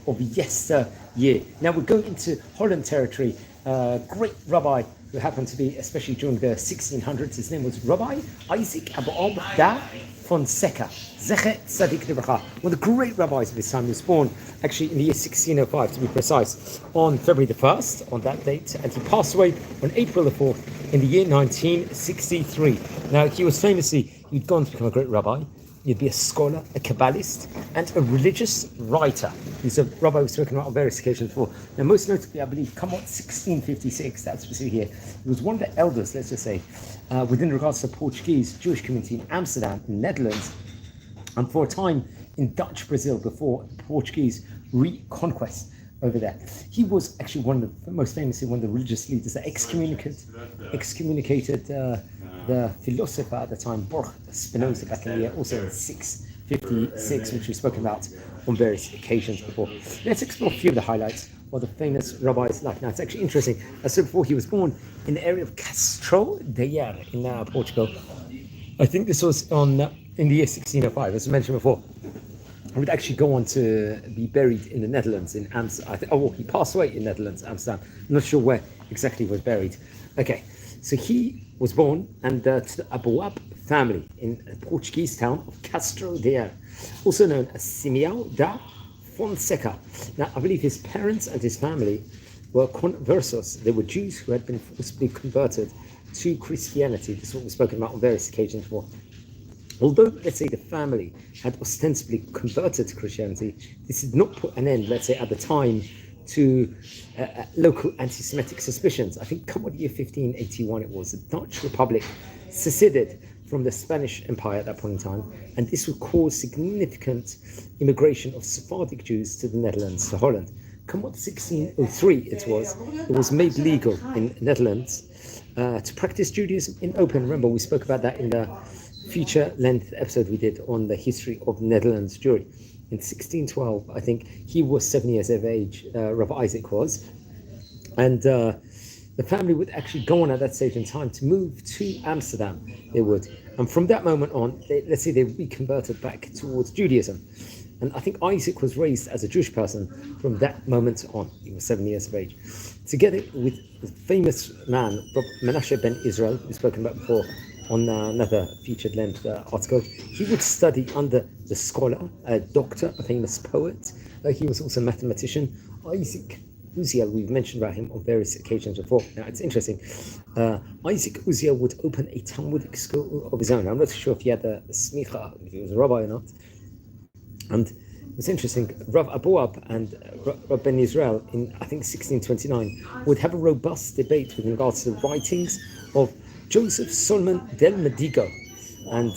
of yesteryear. Now we're going into Holland territory. Great rabbi who happened to be, especially during the 1600s, his name was Rabbi Isaac Aboab דה-פונסקה. Zeche Tzadik Livracha, one of the great rabbis of his time. He was born actually in the year 1605, to be precise, on February the 1st, on that date, and he passed away on April the 4th in the year 1963. Now, he was he'd gone to become a great rabbi. He'd be a scholar, a Kabbalist, and a religious writer. He's a rabbi we've spoken about on various occasions before. Now, most notably, I believe, come on, 1656, that's what we see here. He was one of the elders, let's just say, within regards to the Portuguese Jewish community in Amsterdam, in the Netherlands, and for a time in Dutch Brazil before Portuguese reconquest over there. He was actually most famously one of the religious leaders that excommunicated the philosopher at the time, Baruch Spinoza, back in the year, also in 656, which we've spoken about on various occasions before. Let's explore a few of the highlights of the famous rabbi's life. Now, it's actually interesting. As I said before, he was born in the area of Castro Daire in Portugal. I think this was in the year 1605, as I mentioned before. He would actually go on to be buried in the Netherlands, in Amsterdam. He passed away in the Netherlands, Amsterdam. I'm not sure where exactly he was buried. Okay, so he was born to the Aboab family in the Portuguese town of Castro Daire, also known as Simeão da Fonseca. Now, I believe his parents and his family were conversos. They were Jews who had been forcibly converted to Christianity. This is what we've spoken about on various occasions before. Although, let's say, the family had ostensibly converted to Christianity, this did not put an end, let's say, at the time, to local anti-Semitic suspicions. I think come the year 1581 it was, the Dutch Republic seceded from the Spanish Empire at that point in time, and this would cause significant immigration of Sephardic Jews to the Netherlands, to Holland. Come 1603 it was made legal in the Netherlands to practice Judaism in open. Remember, we spoke about that in the feature-length episode we did on the history of Netherlands Jewry. In 1612, I think he was 7 years of age, Rabbi Isaac was, and the family would actually go on at that stage in time to move to Amsterdam. They would, and from that moment on, they reconverted back towards Judaism. And I think Isaac was raised as a Jewish person from that moment on. He was 7 years of age. Together with the famous man, Menashe ben Israel, we've spoken about before on another featured length article, he would study under the scholar, a doctor, a famous poet. He was also a mathematician, Isaac Uziel. We've mentioned about him on various occasions before. Now, it's interesting. Isaac Uziel would open a Talmudic school of his own. I'm not sure if he had a smicha, if he was a rabbi or not. And it's interesting, Rav Aboab and Rav Ben Israel in, I think, 1629 would have a robust debate with regards to the writings of Joseph Solomon del Medigo, and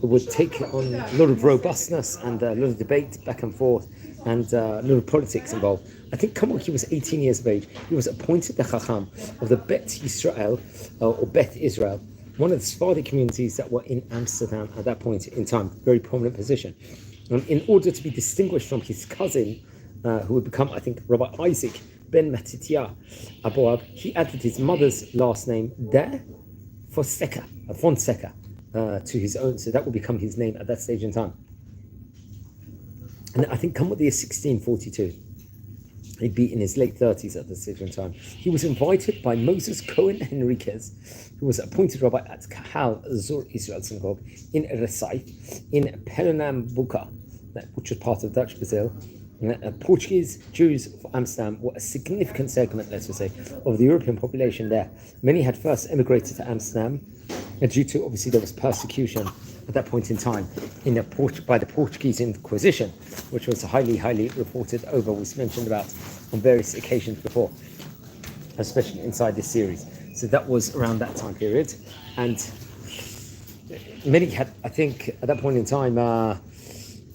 it would take on a lot of robustness and a lot of debate back and forth, and a lot of politics involved. I think he was 18 years of age. He was appointed the Chacham of the Bet Yisrael, or Bet Israel, one of the Sephardic communities that were in Amsterdam at that point in time, very prominent position. In order to be distinguished from his cousin, who would become, I think, Rabbi Isaac ben Matitya Aboab, he added his mother's last name, דה-פונסקה, Fonseca, to his own, so that would become his name at that stage in time. And I think come the year 1642, he'd be in his late 30s at this stage in time. He was invited by Moses Cohen Henriquez, who was appointed rabbi at Kahal Zur Israel Synagogue in Recife, in Pernambuco, which was part of Dutch Brazil. Portuguese Jews of Amsterdam were a significant segment, let's just say, of the European population there. Many had first emigrated to Amsterdam, due to, obviously, there was persecution at that point in time by the Portuguese Inquisition, which was highly, highly reported over, we mentioned about on various occasions before, especially inside this series. So that was around that time period. And many had, I think, at that point in time,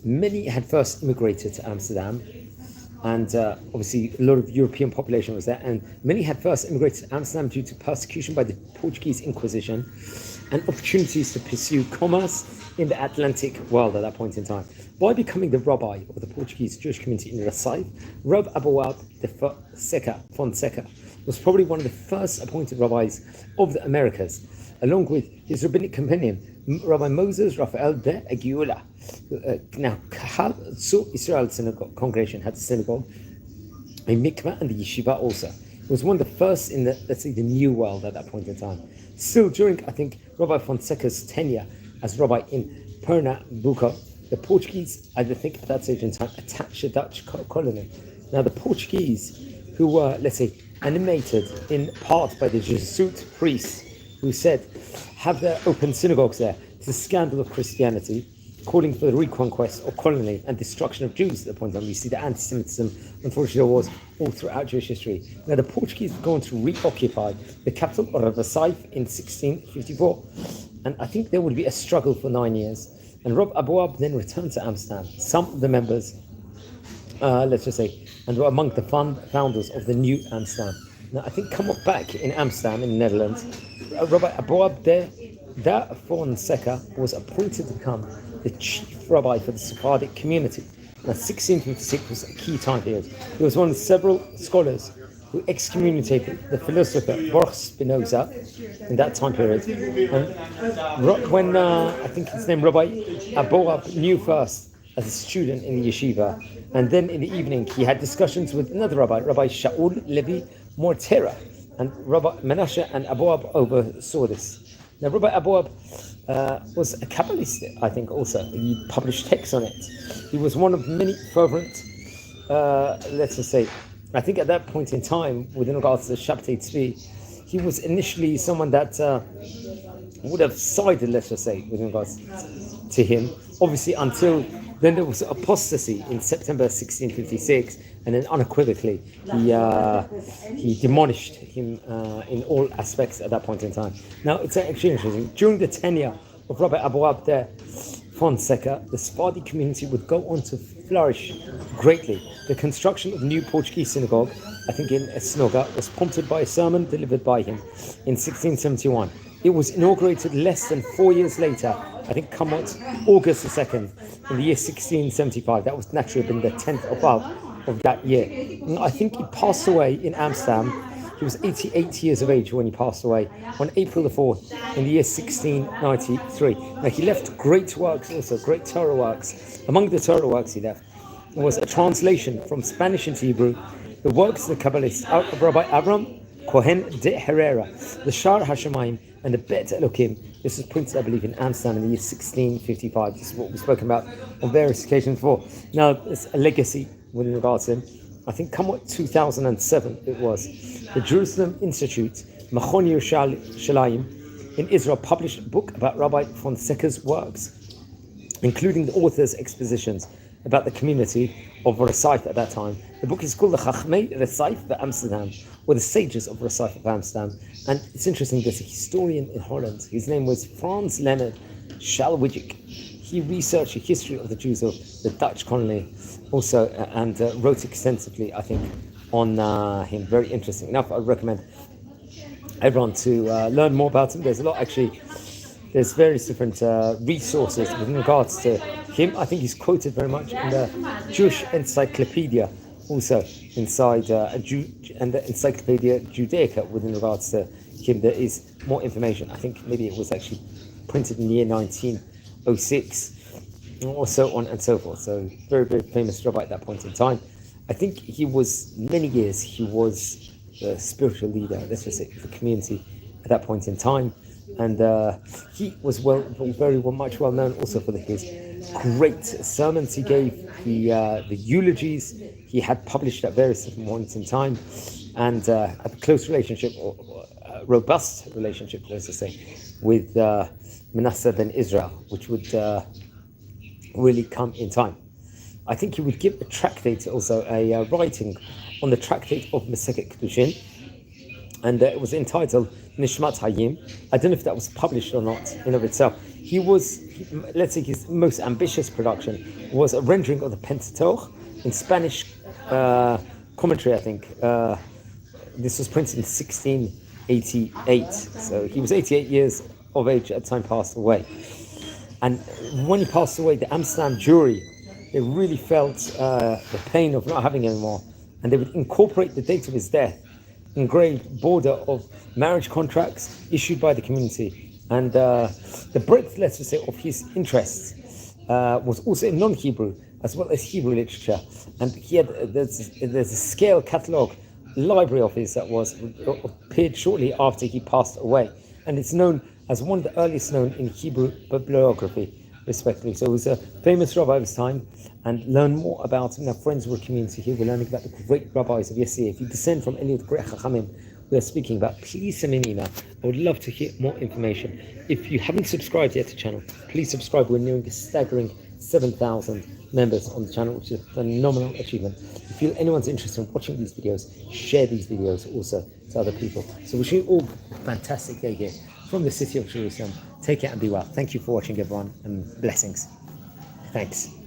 many had first immigrated to Amsterdam, and obviously a lot of European population was there, and many had first immigrated to Amsterdam due to persecution by the Portuguese Inquisition and opportunities to pursue commerce in the Atlantic world at that point in time. By becoming the rabbi of the Portuguese Jewish community in Recife, Rav Aboab דה-פונסקה was probably one of the first appointed rabbis of the Americas, along with his rabbinic companion, Rabbi Moses Raphael de Agiula. Now, Kahal Tzur Israel synagogue congregation had a synagogue, a mikveh, and the yeshiva also. It was one of the first in the, let's say, the New World at that point in time. Still during, I think, Rabbi Fonseca's tenure as rabbi in Pernambuco, the Portuguese, I think at that stage in time, attacked the Dutch colony. Now the Portuguese, who were, let's say, animated in part by the Jesuit priests who said, have their open synagogues there. It's a scandal of Christianity, calling for the reconquest of colony and destruction of Jews at the point in time. You see the anti-Semitism, unfortunately, was all throughout Jewish history. Now the Portuguese were going to reoccupy the capital of Versailles in 1654. And I think there would be a struggle for 9 years. And Aboab then returned to Amsterdam. Some of the members, let's just say, and were among the founders of the new Amsterdam. Now I think come up back in Amsterdam, in the Netherlands, Rabbi Aboab דה-פונסיקה was appointed to become the chief rabbi for the Sephardic community. Now 1656 was a key time period. He was one of several scholars who excommunicated the philosopher Baruch Spinoza in that time period. And when I think his name Rabbi Aboab knew first as a student in the yeshiva, and then in the evening he had discussions with another rabbi, Rabbi Shaul Levi Mortera, and Rabbi Menashe and Aboab oversaw this. Now Rabbi Aboab was a Kabbalist, I think also. He published texts on it. He was one of many fervent, let's just say, I think at that point in time, within regards to Shabtai Tzvi, he was initially someone that would have sided, let's just say, with regards to him. Obviously, until then there was apostasy in September 1656, and then unequivocally he demolished him in all aspects at that point in time. Now, it's actually interesting. During the tenure of Rabbi Aboab דה-פונסיקה, the Sephardi community would go on to flourish greatly. The construction of the new Portuguese synagogue, I think in Esnoga, was prompted by a sermon delivered by him in 1671. It was inaugurated less than 4 years later, I think come August the 2nd, in the year 1675. That was naturally been the 10th of that year. And I think he passed away in Amsterdam. He was 88 years of age when he passed away on April the 4th in the year 1693. Now he left great works also, great Torah works. Among the Torah works he left was a translation from Spanish into Hebrew, the works of the Kabbalists out of Rabbi Abraham Cohen de Herrera, the Shar HaShamayim, and the Bet Elohim. This was printed, I believe, in Amsterdam in the year 1655. This is what we've spoken about on various occasions before. Now, there's a legacy with regards to him. I think come 2007 it was. The Jerusalem Institute, Machon Yerushalayim, in Israel, published a book about Rabbi Fonseca's works, including the author's expositions about the community of Versailles at that time. The book is called the Chachmei Versailles Amsterdam, or the Sages of Versailles of Amsterdam. And it's interesting, there's a historian in Holland. His name was Frans Leonard Schalwijik. He researched the history of the Jews of the Dutch colony also, and wrote extensively, I think, on him. Very interesting enough. I recommend everyone to learn more about him. There's a lot, actually. There's various different resources with regards to him. I think he's quoted very much in the Jewish Encyclopedia, also inside and the Encyclopedia Judaica with regards to him. There is more information. I think maybe it was actually printed in the year 1906, or so on and so forth. So very, very famous rabbi at that point in time. I think he was, many years, he was the spiritual leader, let's just say, of the community at that point in time. And he was much well known also for his great sermons he gave, the eulogies he had published at various different points in time, and a close relationship, or a robust relationship, let's just say, with Manasseh ben Israel, which would really come in time. I think he would give a tractate, also a writing on the tractate of Masechet Kedushin, and it was entitled Nishmat Hayim. I don't know if that was published or not in of itself. Let's say his most ambitious production was a rendering of the Pentateuch in Spanish commentary, I think. This was printed in 1688. So he was 88 years of age at the time passed away. And when he passed away, the Amsterdam jury, they really felt the pain of not having him anymore. And they would incorporate the date of his death, engraved border of marriage contracts issued by the community, And the breadth, let's just say, of his interests was also in non-Hebrew as well as Hebrew literature. And he had there's a scale catalogue library of his that was appeared shortly after he passed away, and it's known as one of the earliest known in Hebrew bibliography, respectively. So he was a famous rabbi of his time, and learn more about him. Our friends were a community here. We're learning about the great rabbis of yesterday. If you descend from any of the great chachamim we are speaking about, please send me an email. I would love to hear more information. If you haven't subscribed yet to the channel, please subscribe. We're nearing a staggering 7,000 members on the channel, which is a phenomenal achievement. If you feel anyone's interested in watching these videos, share these videos also to other people. So wishing you all a fantastic day here from the city of Jerusalem. Take care and be well. Thank you for watching, everyone, and blessings. Thanks.